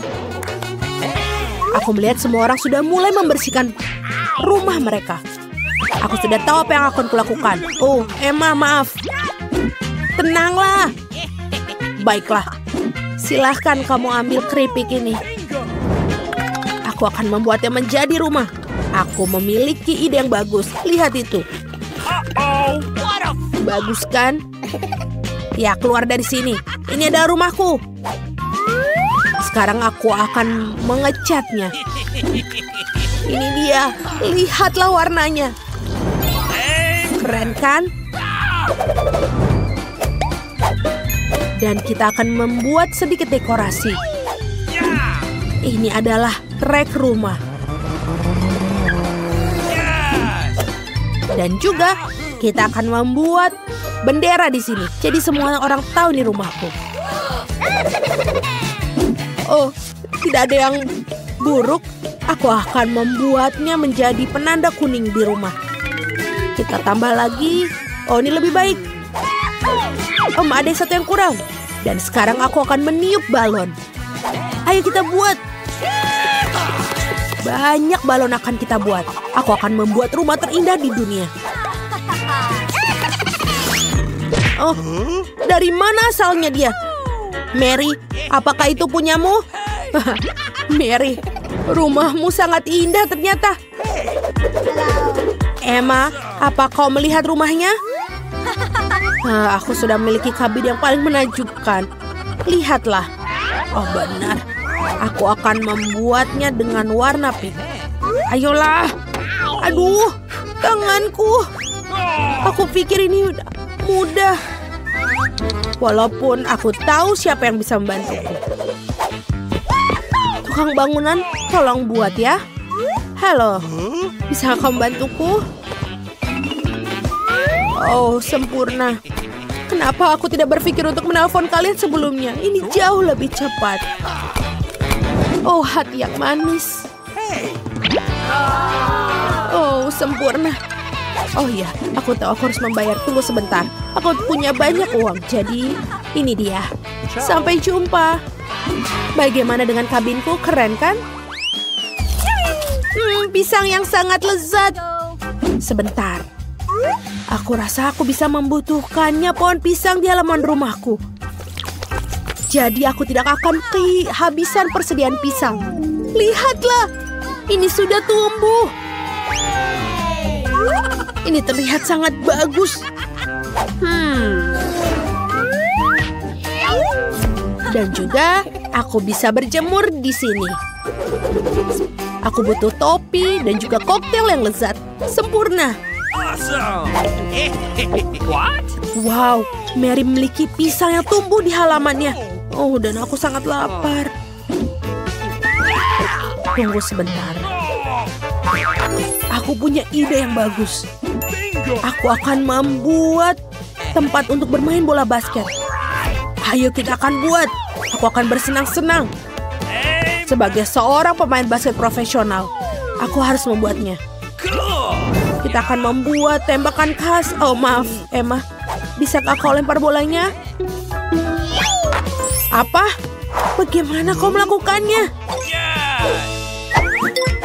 Aku melihat semua orang sudah mulai membersihkan rumah mereka. Aku sudah tahu apa yang akan kulakukan. Oh, Emma, maaf. Tenanglah. Baiklah. Silahkan kamu ambil keripik ini. Aku akan membuatnya menjadi rumah. Aku memiliki ide yang bagus. Lihat itu. Bagus kan? Ya, keluar dari sini. Ini adalah rumahku. Sekarang aku akan mengecatnya. Ini dia. Lihatlah warnanya. Keren kan? Dan kita akan membuat sedikit dekorasi. Ini adalah rek rumah. Dan juga kita akan membuat bendera di sini. Jadi semua orang tahu ini rumahku. Oh, tidak ada yang buruk. Aku akan membuatnya menjadi penanda kuning di rumah. Kita tambah lagi. Oh, ini lebih baik. Ada satu yang kurang. Dan sekarang aku akan meniup balon. Ayo kita buat. Banyak balon akan kita buat. Aku akan membuat rumah terindah di dunia. Oh, dari mana asalnya dia? Mary, apakah itu punyamu? Mary, rumahmu sangat indah ternyata. Emma, apa kau melihat rumahnya? Aku sudah memiliki kabin yang paling menakjubkan. Lihatlah. Oh benar. Aku akan membuatnya dengan warna pink. Ayolah. Aduh, tanganku. Aku pikir ini mudah. Walaupun aku tahu siapa yang bisa membantuku. Tukang bangunan, tolong buat ya. Halo, bisa kau membantuku? Oh, sempurna. Kenapa aku tidak berpikir untuk menelpon kalian sebelumnya? Ini jauh lebih cepat. Oh, hati yang manis. Oh, sempurna. Oh ya, aku tahu aku harus membayar. Tunggu sebentar. Aku punya banyak uang, jadi ini dia. Sampai jumpa. Bagaimana dengan kabinku? Keren kan? Pisang yang sangat lezat. Sebentar. Aku rasa aku bisa membutuhkannya pohon pisang di halaman rumahku. Jadi aku tidak akan kehabisan persediaan pisang. Lihatlah, ini sudah tumbuh. Ini terlihat sangat bagus. Dan juga aku bisa berjemur di sini. Aku butuh topi dan juga koktail yang lezat. Sempurna. Awesome. What? Wow, Mary memiliki pisang yang tumbuh di halamannya. Oh, dan aku sangat lapar. Tunggu sebentar. Aku punya ide yang bagus. Aku akan membuat tempat untuk bermain bola basket. Ayo kita akan buat. Aku akan bersenang-senang. Sebagai seorang pemain basket profesional, aku harus membuatnya. Kita akan membuat tembakan khas. Oh, maaf, Emma. Bisakah kau lempar bolanya? Apa? Bagaimana kau melakukannya?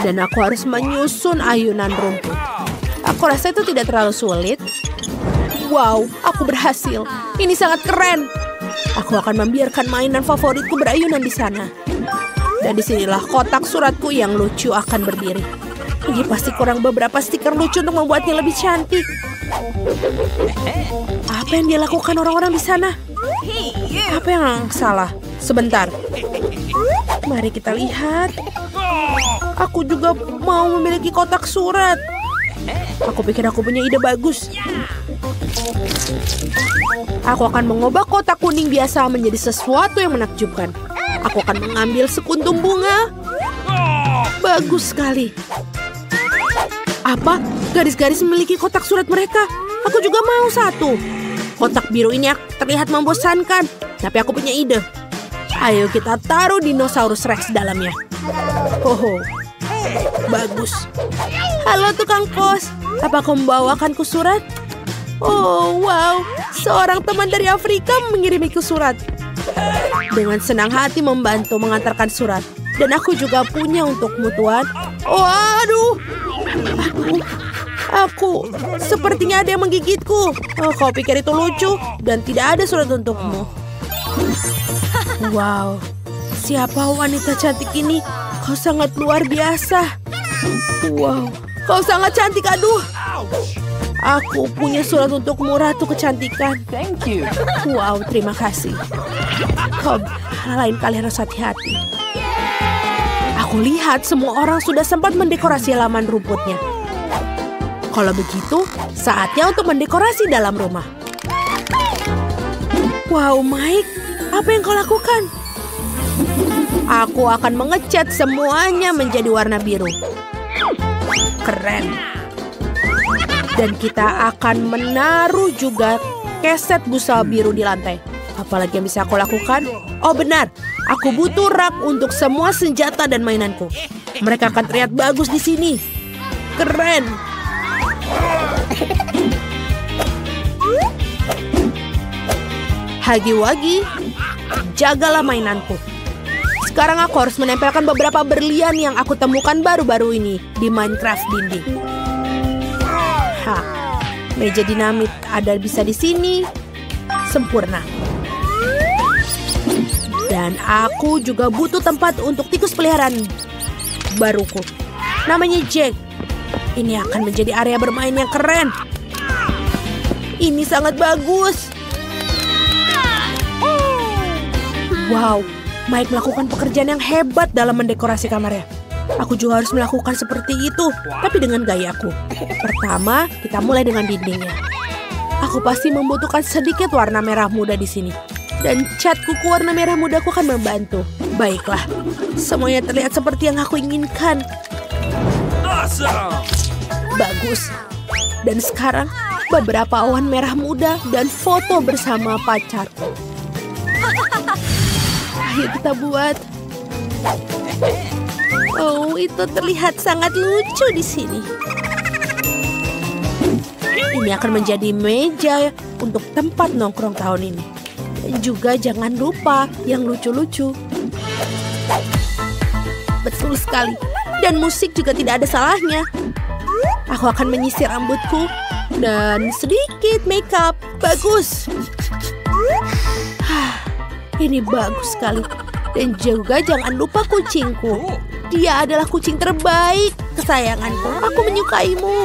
Dan aku harus menyusun ayunan rumput. Aku rasa itu tidak terlalu sulit. Wow, aku berhasil. Ini sangat keren. Aku akan membiarkan mainan favoritku berayunan di sana. Dan disinilah kotak suratku yang lucu akan berdiri. Ini pasti kurang beberapa stiker lucu untuk membuatnya lebih cantik. Apa yang dia lakukan orang-orang di sana? Apa yang salah? Sebentar. Mari kita lihat. Aku juga mau memiliki kotak surat. Aku pikir aku punya ide bagus. Aku akan mengubah kotak kuning biasa menjadi sesuatu yang menakjubkan. Aku akan mengambil sekuntum bunga. Bagus sekali. Apa? Garis-garis memiliki kotak surat mereka. Aku juga mau satu. Kotak biru ini terlihat membosankan. Tapi aku punya ide. Ayo kita taruh dinosaurus Rex dalamnya. Oh, bagus. Halo tukang pos. Apa kau membawakanku surat? Oh, wow. Seorang teman dari Afrika mengirimiku surat. Dengan senang hati membantu mengantarkan surat. Dan aku juga punya untukmu, Tuan. Oh, aduh. Aku sepertinya ada yang menggigitku. Oh, kau pikir itu lucu? Dan tidak ada surat untukmu. Wow. Siapa wanita cantik ini? Kau sangat luar biasa. Wow. Kau sangat cantik, aduh. Aku punya surat untukmu, Ratu Kecantikan. Thank you. Wow, terima kasih. Kau lain kali harus hati-hati. Aku lihat semua orang sudah sempat mendekorasi halaman rumputnya. Kalau begitu, saatnya untuk mendekorasi dalam rumah. Wow, Mike, apa yang kau lakukan? Aku akan mengecat semuanya menjadi warna biru. Keren. Dan kita akan menaruh juga keset busa biru di lantai. Apalagi yang bisa aku lakukan? Oh benar, aku butuh rak untuk semua senjata dan mainanku. Mereka akan terlihat bagus di sini. Keren. Hagi-wagi, jagalah mainanku. Sekarang aku harus menempelkan beberapa berlian yang aku temukan baru-baru ini di Minecraft dinding. Meja dinamit ada bisa di sini. Sempurna. Dan aku juga butuh tempat untuk tikus peliharaan baruku. Namanya Jack. Ini akan menjadi area bermain yang keren. Ini sangat bagus. Wow, Mike melakukan pekerjaan yang hebat dalam mendekorasi kamarnya. Aku juga harus melakukan seperti itu, tapi dengan gayaku. Pertama, kita mulai dengan dindingnya. Aku pasti membutuhkan sedikit warna merah muda di sini. Dan cat kuku warna merah muda aku akan membantu. Baiklah, semuanya terlihat seperti yang aku inginkan. Awesome. Bagus. Dan sekarang, beberapa awan merah muda dan foto bersama pacarku. Ayo kita buat. Oh, itu terlihat sangat lucu di sini. Ini akan menjadi meja untuk tempat nongkrong tahun ini. Dan juga jangan lupa yang lucu-lucu. Betul sekali. Dan musik juga tidak ada salahnya. Aku akan menyisir rambutku dan sedikit makeup. Bagus. Ini bagus sekali. Dan juga jangan lupa kucingku. Dia adalah kucing terbaik. Kesayanganku, aku menyukaimu.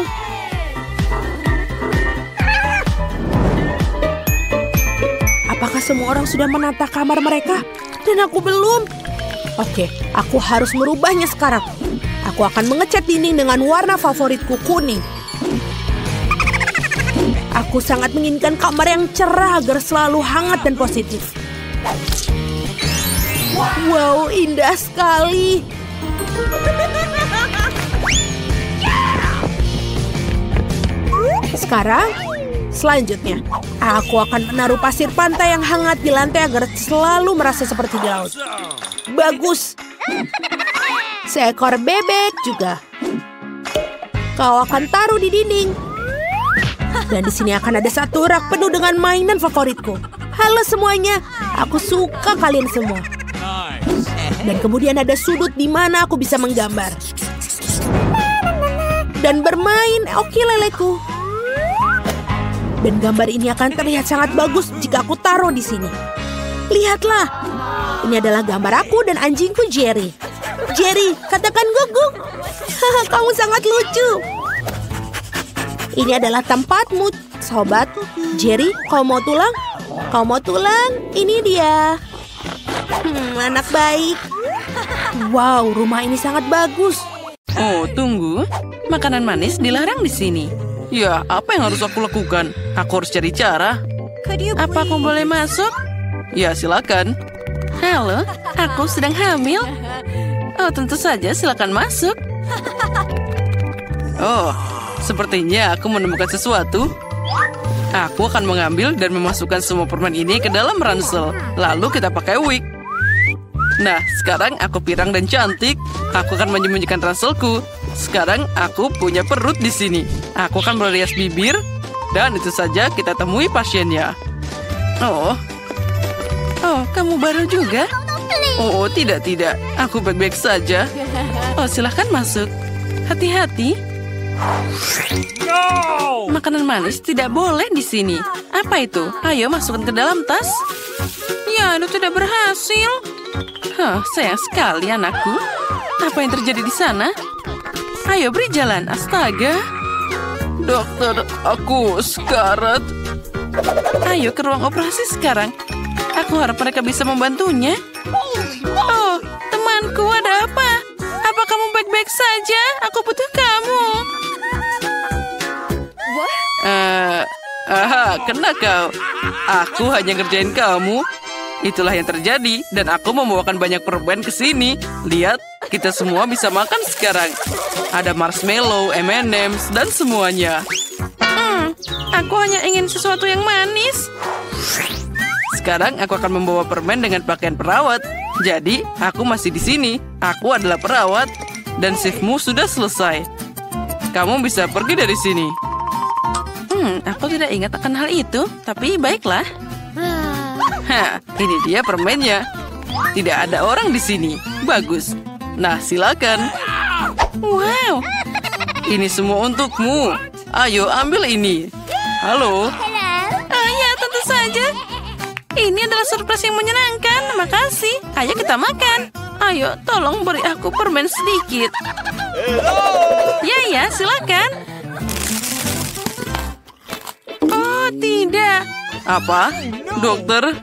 Apakah semua orang sudah menata kamar mereka? Dan aku belum. Oke, aku harus merubahnya sekarang. Aku akan mengecat dinding dengan warna favoritku, kuning. Aku sangat menginginkan kamar yang cerah agar selalu hangat dan positif. Wow, indah sekali. Sekarang, selanjutnya, aku akan menaruh pasir pantai yang hangat di lantai agar selalu merasa seperti di laut. Bagus. Seekor bebek juga. Kau akan taruh di dinding. Dan di sini akan ada satu rak penuh dengan mainan favoritku. Halo semuanya, aku suka kalian semua. Dan kemudian ada sudut di mana aku bisa menggambar. Dan bermain, oke leleku. Dan gambar ini akan terlihat sangat bagus jika aku taruh di sini. Lihatlah, ini adalah gambar aku dan anjingku Jerry. Jerry, katakan guguk. Kamu sangat lucu. Ini adalah tempatmu, sobat. Jerry, kau mau tulang? Kau mau tulang? Ini dia. Anak baik. Wow, rumah ini sangat bagus. Oh, tunggu. Makanan manis dilarang di sini. Ya, apa yang harus aku lakukan? Aku harus cari cara. Apa aku boleh masuk? Ya, silakan. Halo, aku sedang hamil. Oh, tentu saja, silakan masuk. Oh, sepertinya aku menemukan sesuatu. Aku akan mengambil dan memasukkan semua permen ini ke dalam ransel. Lalu kita pakai wig. Nah, sekarang aku pirang dan cantik. Aku akan menyembunyikan ranselku. Sekarang aku punya perut di sini. Aku akan merias bibir. Dan itu saja kita temui pasiennya. Oh, kamu baru juga? Oh, tidak. Aku baik-baik saja. Oh, silahkan masuk. Hati-hati. No! Makanan manis tidak boleh di sini. Apa itu? Ayo masukkan ke dalam tas. Ya, itu tidak berhasil. Sayang sekali anakku. Apa yang terjadi di sana? Ayo beri jalan. Astaga. Dokter, aku sekarat. Ayo ke ruang operasi sekarang. Aku harap mereka bisa membantunya. Oh, temanku, ada apa? Apa kamu baik-baik saja? Aku butuh kamu. Kena kau. Aku hanya ngerjain kamu. Itulah yang terjadi. Dan aku membawakan banyak permen ke sini. Lihat, kita semua bisa makan sekarang. Ada marshmallow, M&M's, dan semuanya. Aku hanya ingin sesuatu yang manis. Sekarang aku akan membawa permen dengan pakaian perawat. Jadi, aku masih di sini. Aku adalah perawat. Dan shiftmu sudah selesai. Kamu bisa pergi dari sini. Aku tidak ingat akan hal itu. Tapi baiklah. Ini dia permennya. Tidak ada orang di sini. Bagus. Nah, silakan. Wow. Ini semua untukmu. Ayo, ambil ini. Halo. Ya, tentu saja. Ini adalah surprise yang menyenangkan. Makasih. Ayo kita makan. Ayo, tolong beri aku permen sedikit. Ya, silakan. Oh, tidak. Apa? Dokter?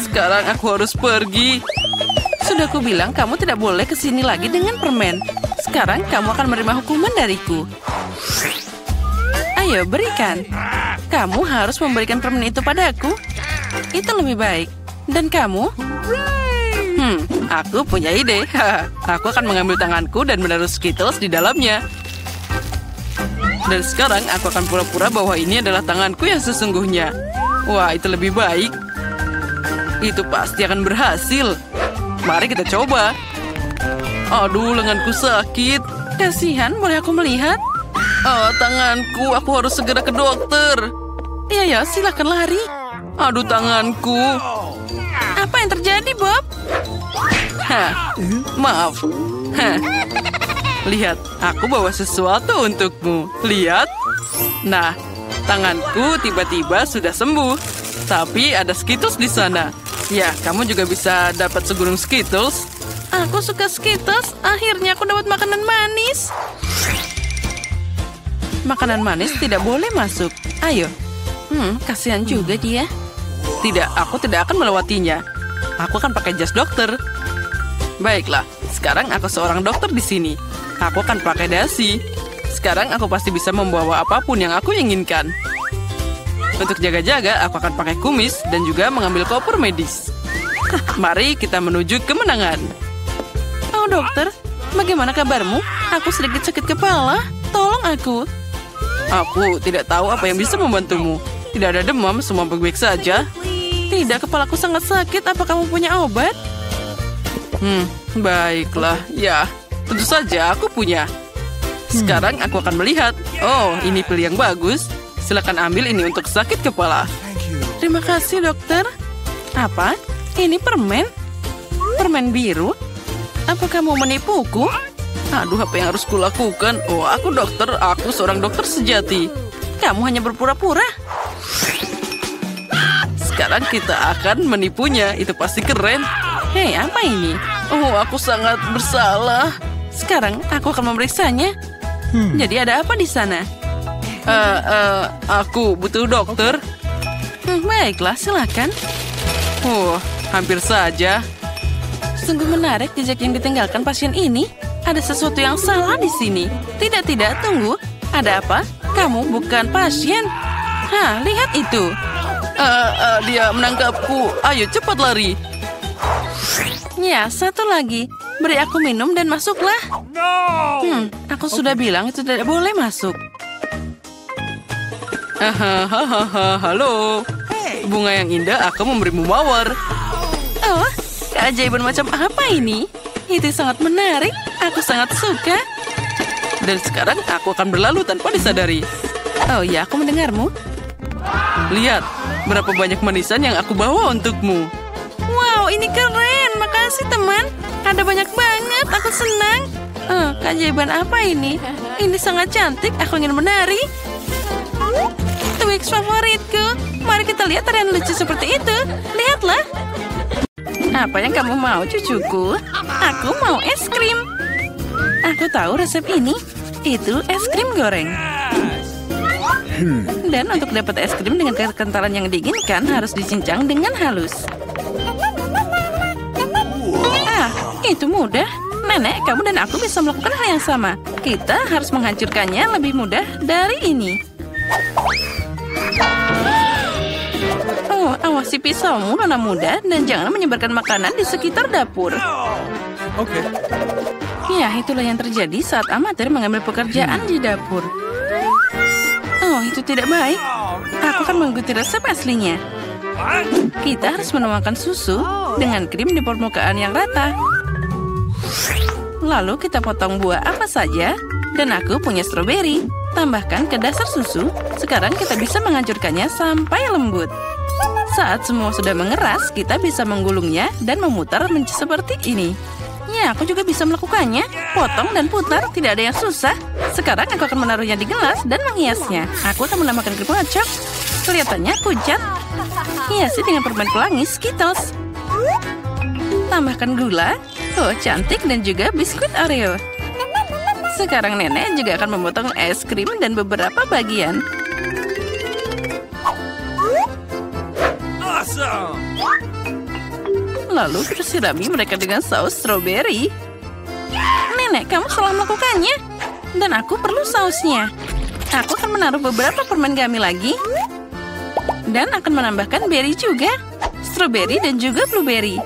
Sekarang aku harus pergi. Sudah aku bilang kamu tidak boleh kesini lagi dengan permen. Sekarang kamu akan menerima hukuman dariku. Ayo, berikan. Kamu harus memberikan permen itu padaku. Itu lebih baik. Dan kamu? Aku punya ide. Aku akan mengambil tanganku dan menaruh Skittles di dalamnya. Dan sekarang aku akan pura-pura bahwa ini adalah tanganku yang sesungguhnya. Wah, itu lebih baik. Itu pasti akan berhasil. Mari kita coba. Aduh, lenganku sakit. Kasihan, boleh aku melihat? Oh, tanganku. Aku harus segera ke dokter. Ya, silakan lari. Aduh, tanganku. Apa yang terjadi, Bob? Maaf. Lihat, aku bawa sesuatu untukmu. Lihat. Nah, tanganku tiba-tiba sudah sembuh. Tapi ada Skittles di sana. Ya, kamu juga bisa dapat segulung Skittles. Aku suka Skittles. Akhirnya aku dapat makanan manis. Makanan manis tidak boleh masuk. Ayo. Kasihan juga dia. Tidak, aku tidak akan melewatinya. Aku akan pakai jas dokter. Baiklah, sekarang aku seorang dokter di sini. Aku akan pakai dasi. Sekarang aku pasti bisa membawa apapun yang aku inginkan. Untuk jaga-jaga, aku akan pakai kumis dan juga mengambil koper medis. Mari kita menuju kemenangan. Oh dokter, bagaimana kabarmu? Aku sedikit sakit kepala. Tolong aku. Aku tidak tahu apa yang bisa membantumu. Tidak ada demam, semua baik-baik saja. Tidak, kepalaku sangat sakit. Apa kamu punya obat? Baiklah. Ya, tentu saja aku punya. Sekarang aku akan melihat. Oh, ini pil yang bagus. Silakan ambil ini untuk sakit kepala. Terima kasih, dokter. Apa? Ini permen? Permen biru? Apa kamu menipuku? Aduh, apa yang harus kulakukan? Oh, aku dokter. Aku seorang dokter sejati. Kamu hanya berpura-pura. Sekarang kita akan menipunya. Itu pasti keren. Hei, apa ini? Oh, aku sangat bersalah. Sekarang aku akan memeriksanya. Jadi ada apa di sana? Aku butuh dokter. Baiklah, silakan. Hampir saja. Sungguh menarik jejak yang ditinggalkan pasien ini. Ada sesuatu yang salah di sini. Tidak, tunggu. Ada apa? Kamu bukan pasien. Lihat itu. Dia menangkapku. Ayo, cepat lari. Ya, satu lagi. Beri aku minum dan masuklah. Aku sudah bilang itu tidak boleh masuk. Halo. Bunga yang indah akan memberimu mawar. Oh, keajaiban macam apa ini? Itu sangat menarik. Aku sangat suka. Dan sekarang aku akan berlalu tanpa disadari. Oh ya, aku mendengarmu. Lihat, berapa banyak manisan yang aku bawa untukmu. Wow, ini keren. Makasih, teman. Ada banyak banget. Aku senang. Keajaiban apa ini? Ini sangat cantik. Aku ingin menari. Twix favoritku. Mari kita lihat tarian lucu seperti itu. Lihatlah. Apa yang kamu mau, cucuku? Aku mau es krim. Aku tahu resep ini. Itu es krim goreng. Dan untuk dapat es krim dengan kekentalan yang diinginkan harus dicincang dengan halus. Itu mudah. Nenek, kamu dan aku bisa melakukan hal yang sama. Kita harus menghancurkannya lebih mudah dari ini. Oh, awasi pisaumu, nona muda, dan jangan menyebarkan makanan di sekitar dapur. Oke. Ya, itulah yang terjadi saat amatir mengambil pekerjaan di dapur. Oh, itu tidak baik. Aku akan mengikuti resep aslinya. Kita harus menuangkan susu dengan krim di permukaan yang rata. Lalu kita potong buah apa saja. Dan aku punya stroberi. Tambahkan ke dasar susu. Sekarang kita bisa menghancurkannya sampai lembut. Saat semua sudah mengeras, kita bisa menggulungnya dan memutar seperti ini. Ya, aku juga bisa melakukannya. Potong dan putar, tidak ada yang susah. Sekarang aku akan menaruhnya di gelas dan menghiasnya. Aku akan menambahkan krim ngocok. Kelihatannya pucat. Hiasi dengan permen pelangi Skittles. Tambahkan gula. Oh, cantik, dan juga biskuit Oreo. Sekarang nenek juga akan memotong es krim dan beberapa bagian. Awesome. Lalu kita sirami mereka dengan saus stroberi. Nenek, kamu salah melakukannya. Dan aku perlu sausnya. Aku akan menaruh beberapa permen gummy lagi. Dan akan menambahkan berry juga. Stroberi dan juga blueberry.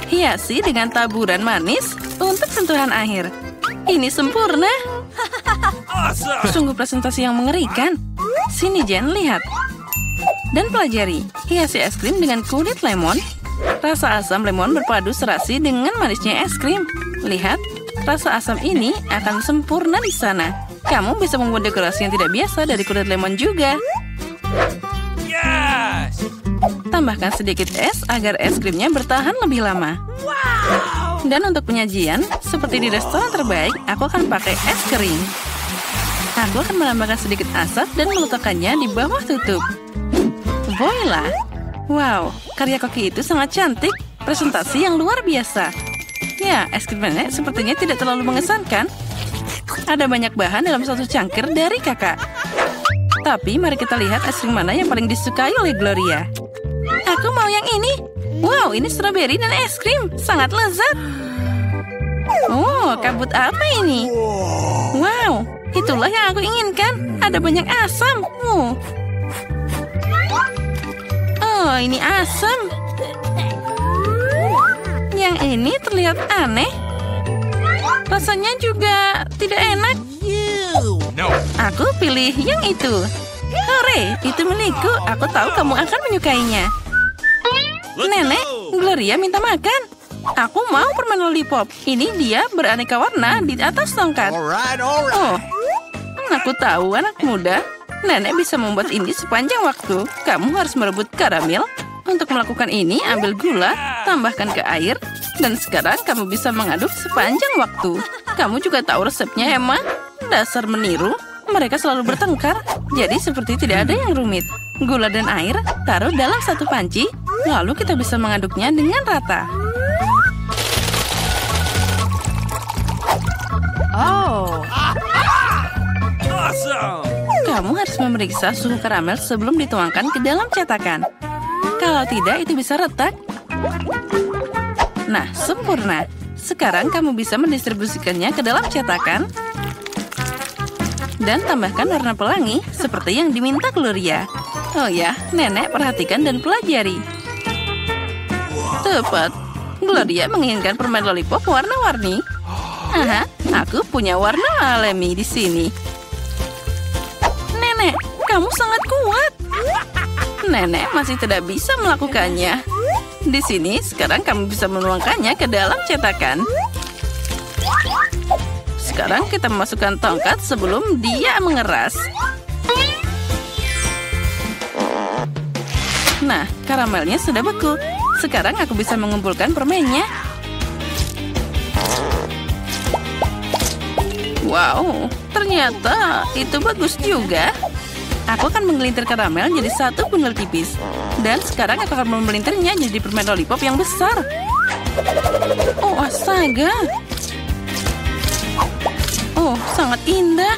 Hiasi dengan taburan manis untuk sentuhan akhir. Ini sempurna. Awesome. Sungguh presentasi yang mengerikan. Sini Jen, lihat. Dan pelajari. Hiasi es krim dengan kulit lemon. Rasa asam lemon berpadu serasi dengan manisnya es krim. Lihat, rasa asam ini akan sempurna di sana. Kamu bisa membuat dekorasi yang tidak biasa dari kulit lemon juga. Yes. Tambahkan sedikit es agar es krimnya bertahan lebih lama. Dan untuk penyajian, seperti di restoran terbaik, aku akan pakai es kering. Aku akan menambahkan sedikit asap dan meletakkannya di bawah tutup. Voila! Wow, karya koki itu sangat cantik. Presentasi yang luar biasa. Ya, es krim nenek sepertinya tidak terlalu mengesankan. Ada banyak bahan dalam satu cangkir dari kakak. Tapi mari kita lihat es krim mana yang paling disukai oleh Gloria. Aku mau yang ini. Wow, ini stroberi dan es krim. Sangat lezat. Oh, kabut apa ini? Wow, itulah yang aku inginkan. Ada banyak asam. Oh, ini asam. Yang ini terlihat aneh. Rasanya juga tidak enak. No. Aku pilih yang itu. Hore, itu milikku. Aku tahu kamu akan menyukainya. Nenek, Gloria minta makan. Aku mau permen lollipop. Ini dia beraneka warna di atas tongkat. Alright. Oh, aku tahu anak muda. Nenek bisa membuat ini sepanjang waktu. Kamu harus merebut karamel. Untuk melakukan ini, ambil gula, tambahkan ke air, dan sekarang kamu bisa mengaduk sepanjang waktu. Kamu juga tahu resepnya, Emma? Dasar meniru. Mereka selalu bertengkar, jadi seperti tidak ada yang rumit. Gula dan air taruh dalam satu panci, lalu kita bisa mengaduknya dengan rata. Oh, Awesome. Kamu harus memeriksa suhu karamel sebelum dituangkan ke dalam cetakan. Kalau tidak, itu bisa retak. Nah, sempurna. Sekarang kamu bisa mendistribusikannya ke dalam cetakan. Dan tambahkan warna pelangi seperti yang diminta Gloria. Oh ya, nenek perhatikan dan pelajari. Tepat. Gloria menginginkan permen lollipop warna-warni. Aha, aku punya warna alami di sini. Nenek, kamu sangat kuat. Nenek masih tidak bisa melakukannya. Di sini, sekarang kamu bisa menuangkannya ke dalam cetakan. Sekarang kita memasukkan tongkat sebelum dia mengeras. Nah, karamelnya sudah beku. Sekarang aku bisa mengumpulkan permennya. Wow, ternyata itu bagus juga. Aku akan menggelintir karamel jadi satu bundel tipis. Dan sekarang aku akan memelintirnya jadi permen lollipop yang besar. Oh, astaga. Oh, sangat indah.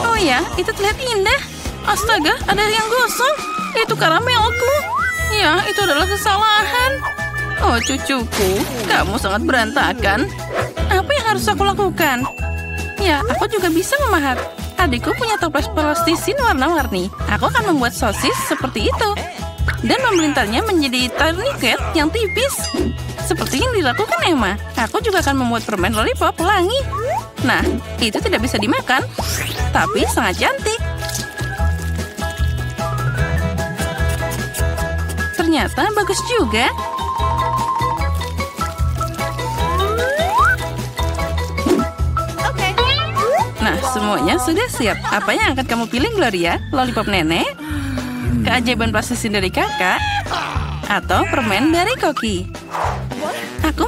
Oh ya, itu terlihat indah. Astaga, ada yang gosong. Itu karamelku. Ya, itu adalah kesalahan. Oh, cucuku, kamu sangat berantakan. Apa yang harus aku lakukan? Ya, aku juga bisa memahat. Adikku punya toples plastisin warna-warni. Aku akan membuat sosis seperti itu. Dan memelintahnya menjadi tourniquet yang tipis. Seperti yang dilakukan Emma. Aku juga akan membuat permen lollipop pelangi. Nah, itu tidak bisa dimakan. Tapi sangat cantik. Ternyata bagus juga. Nah, semuanya sudah siap. Apa yang akan kamu pilih, Gloria? Lollipop nenek? Keajaiban plastisin dari kakak? Atau permen dari Koki? Aku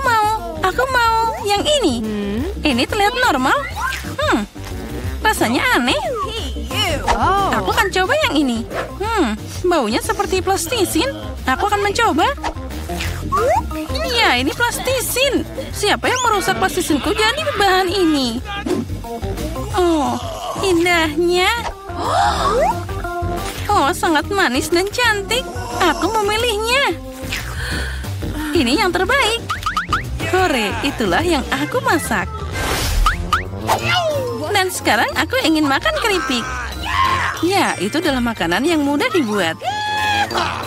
mau yang ini. Ini terlihat normal. Rasanya aneh. Aku akan coba yang ini. Baunya seperti plastisin. Aku akan mencoba. Ya, ini plastisin. Siapa yang merusak plastisinku jadi bahan ini? Oh, indahnya. Oh, sangat manis dan cantik. Aku memilihnya. Ini yang terbaik. Hore, itulah yang aku masak. Dan sekarang aku ingin makan keripik. Ya, itu adalah makanan yang mudah dibuat.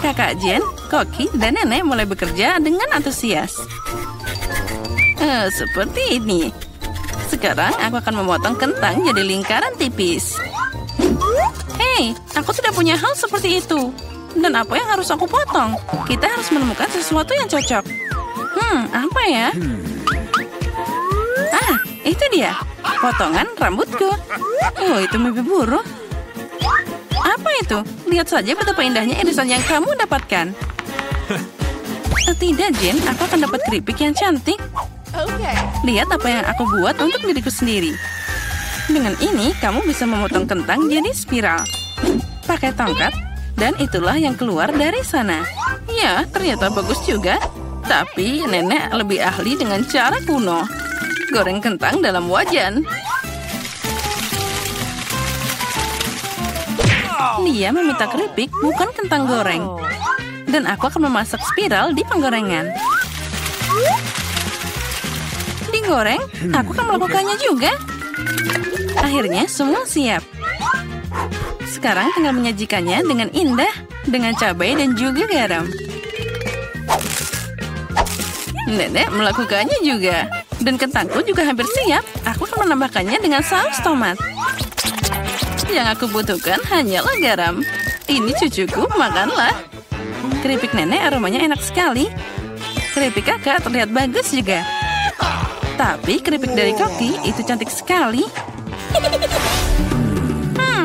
Kakak Jen, Koki, dan Nenek mulai bekerja dengan antusias. Seperti ini. Sekarang aku akan memotong kentang jadi lingkaran tipis. Hei, aku tidak punya hal seperti itu. Dan apa yang harus aku potong? Kita harus menemukan sesuatu yang cocok. Apa ya? Ah, itu dia. Potongan rambutku. Oh, itu mimpi buruk. Apa itu? Lihat saja betapa indahnya irisan yang kamu dapatkan. Tidak, Jen. Aku akan dapat keripik yang cantik. Lihat apa yang aku buat untuk diriku sendiri. Dengan ini, kamu bisa memotong kentang jadi spiral. Pakai tongkat, dan itulah yang keluar dari sana. Ya, ternyata bagus juga. Tapi nenek lebih ahli dengan cara kuno. Goreng kentang dalam wajan. Dia meminta keripik, bukan kentang goreng. Dan aku akan memasak spiral di penggorengan. Digoreng, aku akan melakukannya juga. Akhirnya semua siap. Sekarang tinggal menyajikannya dengan indah, dengan cabai dan juga garam. Nenek melakukannya juga. Dan kentangku juga hampir siap. Aku akan menambahkannya dengan saus tomat. Yang aku butuhkan hanyalah garam. Ini cucuku, makanlah. Keripik nenek aromanya enak sekali. Keripik kakak terlihat bagus juga. Tapi keripik dari Koki itu cantik sekali.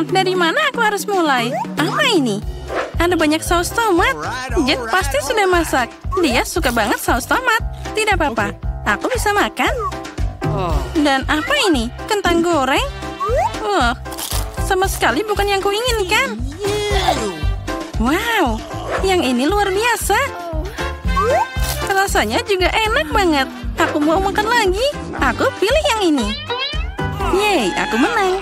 Dari mana aku harus mulai? Apa ini? Ada banyak saus tomat. Jet pasti sudah masak. Dia suka banget saus tomat. Tidak apa-apa, aku bisa makan. Dan apa ini? Kentang goreng? Wah, sama sekali bukan yang kuinginkan. Wow, yang ini luar biasa. Rasanya juga enak banget. Aku mau makan lagi. Aku pilih yang ini. Yeay, aku menang.